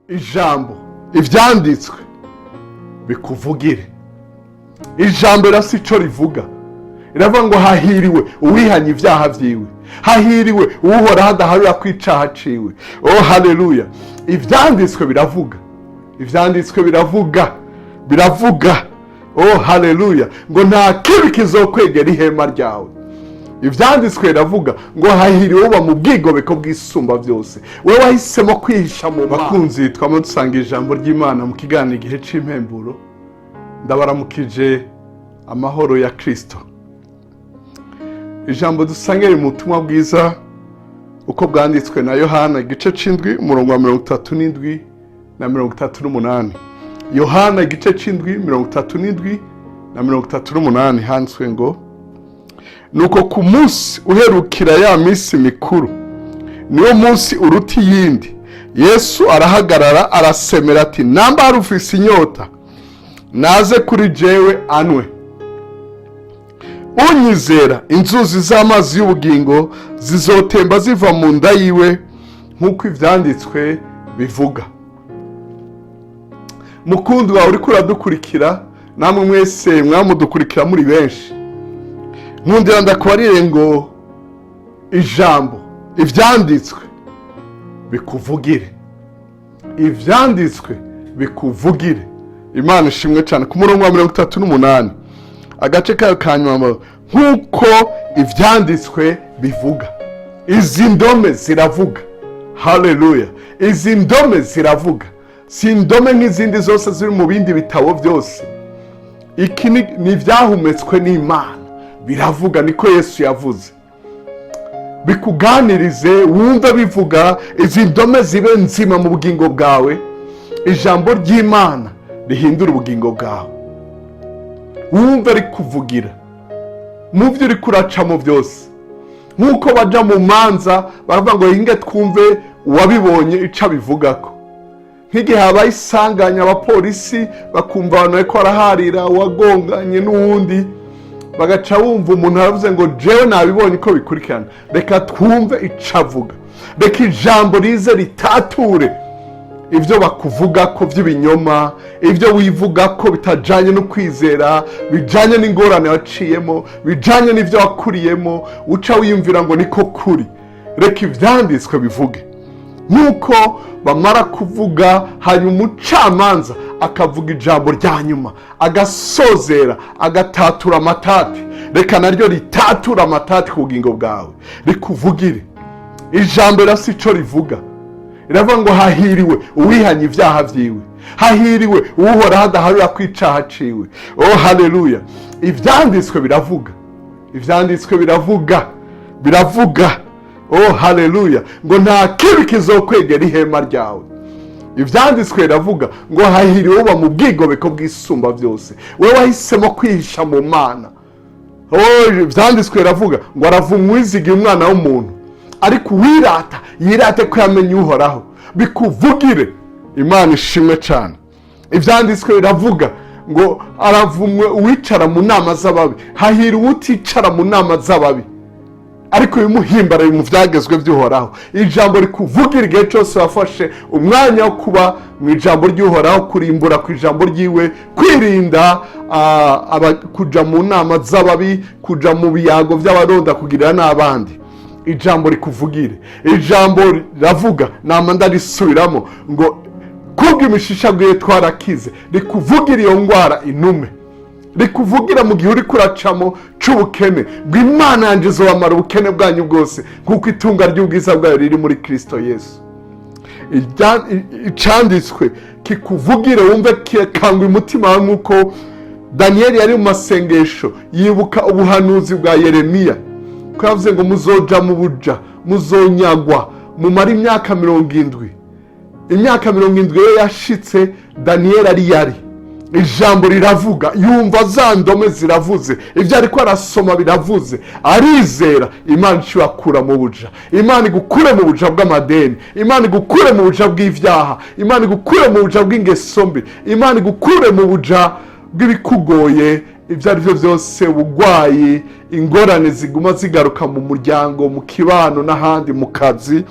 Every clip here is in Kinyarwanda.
ijambo ivyanditswe bikuvugire. Ijambo rasi ico rivuga, iravuga ngo hahiriwe uwihanye ivyaha vyiwe, hahiriwe uhora hadaharura kwicaha ciwe. Oh haleluya! Ivyanditswe biravuga, ivyanditswe biravuga. Oh haleluya! Ngo nta kibi kizokwegera ihema ryawe. Ivyanditswe biravuga ngo hahiriwe uba mu bwigobeko bw'isumba byose. Wewe wahisemo kwihisha mu bakunzi. Twama dusanga ijambo ry'Imana mu kiganiro igihe c'impemburo. Ndabaramukije amahoro ya Kristo. Ijambo dusanga mu butumwa bwiza uko bwanditswe na Yohana igice c'indwi umurongo wa 37 na 38. Yohana igice c'indwi 37 na 38 handitswe ngo, nuko ku munsi uherukira ya minsi mikuru, niwo munsi uruti yindi, Yesu arahagarara arasemera ati, namba hari ufise inyota naze kuri jewe anwe. Unyizera inzuzi z'amazi y'ubugingo zizotemba ziva mu nda yiwe, nk'uko ivyanditswe bivuga. Mukundwa uriko uradukurikira, namwe mwese mwamudukurikira muri benshi, nkundira ndakubarire ngo ijambo ivyanditswe bikuvugire. Ivyanditswe bikuvugire. Imana ishimwe cyane. Ku murongo wa 38 agace kayo kanyuma, nk'uko ivyanditswe bivuga. Izi ndome ziravuga. Haleluya! Izi ndome ziravuga, si indome nk'izindi zose ziri mu bindi bitabo byose. Iki ni ivyahumetswe n'Imana, biravuga, niko Yesu yavuze. Bikuganirize wumva bivuga, izi ndome zibe nzima mu bugingo bwawe. Ijambo ry'Imana rihindura ubugingo bwawe, wumva rikuvugira mu byo uri kuracamo byose. Nk'uko baja mu manza baravuga ngo hinge twumve uwabibonye ica bivugako. Nk'igihe habaye isanganya, abapolisi bakumva abantu bariko baraharira uwagonganye n'uwundi, bagaca wumva umuntu aravuze ngo jewe nabibonye ko bikurikirana, reka twumve ico avuga. Reka ijambo rize ritature ivyo bakuvuga ko vy'ibinyoma, ivyo wivuga ko bitajanye no kwizera, bijanye n'ingorane waciyemo, bijanye n'ivyo wakuriyemo, uca wiyumvira ngo niko kuri. Reka ivyanditswe bivuge. Nuko bamara kuvuga, hanyuma umucamanza akavuga ijambo rya nyuma, agasozera, agatatura amatati. Reka naryo ritatura amatati ku bugingo bwawe, rikuvugire. Ijambo rasi ico rivuga, iravuga ngo hahiriwe uwihanye ivyaha vyiwe, hahiriwe uhora hadaharura kwicaha ciwe. Oh haleluya! Ivyanditswe biravuga, ivyanditswe biravuga. Oh haleluya! Ngo nta kibi kizokwegera ihema ryawe. Ivyanditswe biravuga ngo hahiriwe uba mu bwigobeko bw'isumba byose. Wewe wahisemo kwihisha mu Mana. Oh ivyanditswe biravuga ngo aravumwa uwizigiye umwana w'umuntu, ariko uwirata yirate ko yamenye uhoraho. Bikuvugire. Imana ishimwe cyane. Ivyanditswe biravuga ngo aravumwe uwicara mu nama z'ababi, hahiriwe uticara mu nama z'ababi, ariko bimuhimbara mu vyagezwe by'uhoraho. Ijambo rikuvugira igihe cyose wafashe umwanya wo kuba mu ijambo ry'uhoraho, kurimbura ku ijambo ryiwe, kwirinda kuja mu nama z'ababi, kuja mu biyago by'abaronda kugirira n'abandi. Ijambo rikuvugire. Ijambo riravuga, nama ndarisubiramo ngo kubwo imishishagwe twarakize, rikuvugira iyo ngwara inume. Rikuvugira mu gihe uri kuracamo c'ubukene, bw'Imana yanje izobamara ubukene bwanyu bwose, kuko itunga ry'ubwiza bwayo riri muri Kristo Yesu. Icanditswe kikuvugire, wumve kikangwa umutima wawe, nk'uko Daniyeli yari mu masengesho yibuka ubuhanuzi bwa Yeremiya ko yavuze ngo muzoja mu buja, muzonyagwa, mumara imyaka 70. Imyaka 70 yo yashitse, Daniyeli yari ijambo riravuga, yumva za ndome ziravuze, ivyo ariko arasoma biravuze, arizera. Imana ishobora mu buja, Imana igukure mu buja bw'amadeni, Imana igukure mu buja bw'ivyaha, Imana igukure mu buja bw'ingeso mbi, Imana igukure mu buja bw'ibikugoye, ivyo ari byo byose, ubugwayi, ingorane ziguma zigaruka mu muryango, mu kibano n'ahandi, mu kazi.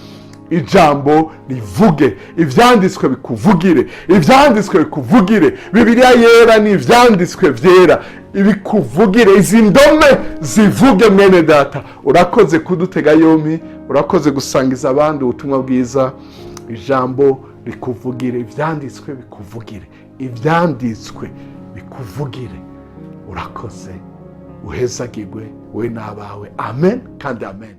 ijambo rivuge, ivyanditswe bikuvugire, ivyanditswe bikuvugire. Bibiliya yera ni ivyanditswe vyera, ibikuvugire, izi ndome zivuge. Mwene data, urakoze kudutega yompi, urakoze gusangiza abandi ubutumwa bwiza. Ijambo rikuvugire, ivyanditswe bikuvugire, ivyanditswe bikuvugire. Urakoze, uhezagirwe we n'abawe. Amen kandi amen.